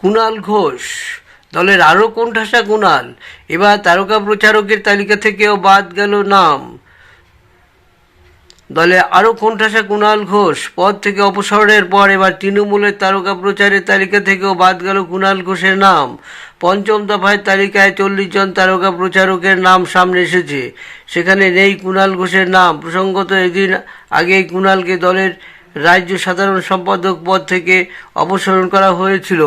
কুণাল ঘোষ, দলের আরও কোণঠাসা কুণাল, এবার তারকা প্রচারকের তালিকা থেকেও বাদ গেল নাম। দলে আরও কোণঠাসা কুণাল ঘোষ পদ থেকে অপসারণের পর এবার তৃণমূলের তারকা প্রচারের তালিকা থেকেও বাদ গেল কুণাল ঘোষের নাম। পঞ্চম দফায় তালিকায় 40 জন তারকা প্রচারকের নাম সামনে এসেছে, সেখানে নেই কুণাল ঘোষের নাম। প্রসঙ্গত, এদিন আগেই কুণালকে দলের রাজ্য সাধারণ সম্পাদক পদ থেকে অপসারণ করা হয়েছিল।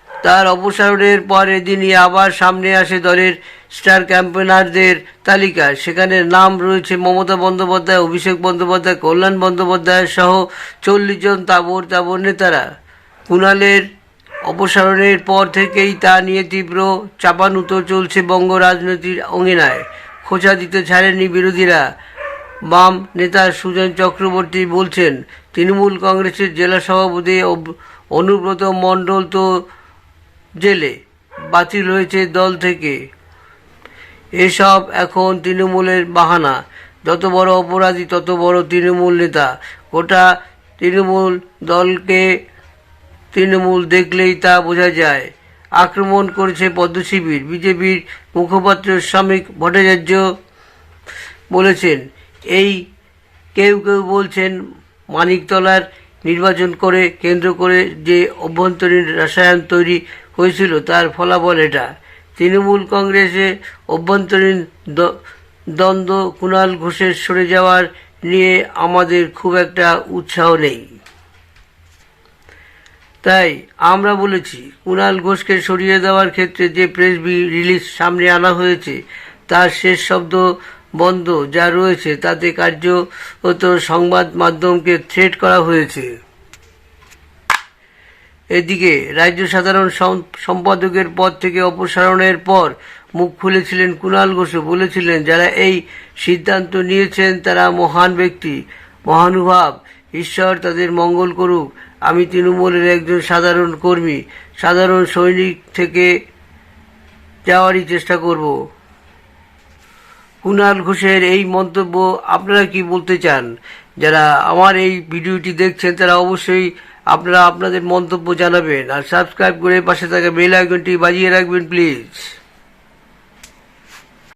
তার অপসারণের পর এদিনই আবার সামনে আসে দলের স্টার ক্যাম্পেনারদের তালিকা। সেখানে নাম রয়েছে মমতা বন্দ্যোপাধ্যায়, অভিষেক বন্দ্যোপাধ্যায়, কল্যাণ বন্দ্যোপাধ্যায় সহ 40 জন তাবড় নেতারা। কুণালের অপসারণের পর থেকেই তা নিয়ে তীব্র চাপানুতোর চলছে বঙ্গ রাজনীতির অঙ্গিনায়। খোঁচা দিতে ছাড়েননি বিরোধীরা। বাম নেতা সুজন চক্রবর্তী বলছেন, তৃণমূল কংগ্রেসের জেলা সভাপতি অনুব্রত মণ্ডল তো জেলে, বাতিল হয়েছে দল থেকে। এসব এখন তৃণমূলের বাহানা। যত বড় অপরাধী তত বড় তৃণমূল নেতা। গোটা তৃণমূল দলকে তৃণমূল দেখলেই তা বোঝা যায়। আক্রমণ করেছে পদ্মশিবির। বিজেপির মুখপাত্র শ্রমিক ভট্টাচার্য বলেছেন, কেউ বলছেন মানিকতলার নির্বাচন করে কেন্দ্র করে যে অভ্যন্তরীণ রসায়ন তৈরি হয়েছিল তার ফলাফল এটা। তৃণমূল কংগ্রেসে অভ্যন্তরীণ দ্বন্দ্ব, কুণাল ঘোষের সরে যাওয়ার নিয়ে আমাদের খুব একটা উৎসাহ নেই। তাই আমরা বলেছি, কুণাল ঘোষকে সরিয়ে দেওয়ার ক্ষেত্রে যে প্রেস রিলিজ সামনে আনা হয়েছে তার শেষ শব্দ বন্ধ যা রয়েছে তাতে কার্যত সংবাদ মাধ্যমকে থ্রেট করা হয়েছে। এদিকে রাজ্য সাধারণ সম্পাদকের পদ থেকে অপসারণের পর মুখ খুলেছিলেন কুণাল ঘোষও। বলেছিলেন, যারা এই সিদ্ধান্ত নিয়েছেন তারা মহান ব্যক্তি, মহানুভাব, ঈশ্বর তাদের মঙ্গল করুক। আমি তৃণমূলের একজন সাধারণ কর্মী, সাধারণ সৈনিক থেকে যাওয়ারই চেষ্টা করব। কুণাল ঘোষের এই মন্তব্য আপনারা কি বলতে চান? যারা আমার এই ভিডিওটি দেখছেন তারা অবশ্যই আপনারা আপনাদের মন্তব্য জানাবেন আর সাবস্ক্রাইব করে পাশে থাকা বেল আইকনটি বাজিয়ে রাখবেন প্লিজ।